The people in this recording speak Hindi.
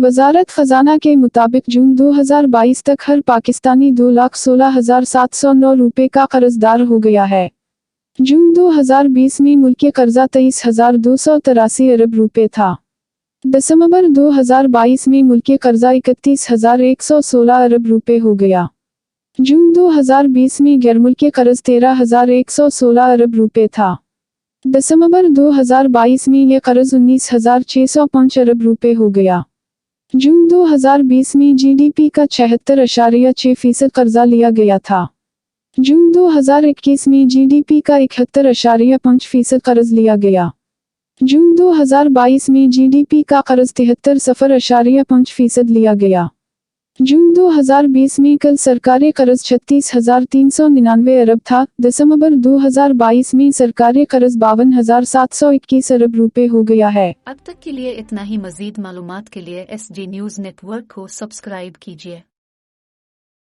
वजारत खजाना के मुताबिक जून 2022 तक हर पाकिस्तानी 2,16,709 रुपये का कर्जदार हो गया है। जून 2020 में मुल्की कर्जा 23,283 अरब रुपये था। दिसंबर 2022 में मुल्की कर्जा 31,116 अरब रुपये हो गया। जून 2020 में गैरमुल्की कर्ज 13,116 अरब रुपये था। दिसंबर 2022 में यह कर्ज 19,605 अरब रुपये हो गया। जून 2020 में जीडीपी का 76.6% कर्जा लिया गया था। जून 2021 में जीडीपी का 71.5% कर्ज लिया गया। जून 2022 में जीडीपी का कर्ज 73.5% लिया गया। जून 2020 में कल सरकारी कर्ज 36,399 अरब था। दिसंबर 2022 में सरकारी कर्ज 52,721 अरब रुपये हो गया है। अब तक के लिए इतना ही। मजीद मालूमात के लिए SG न्यूज़ नेटवर्क को सब्सक्राइब कीजिए।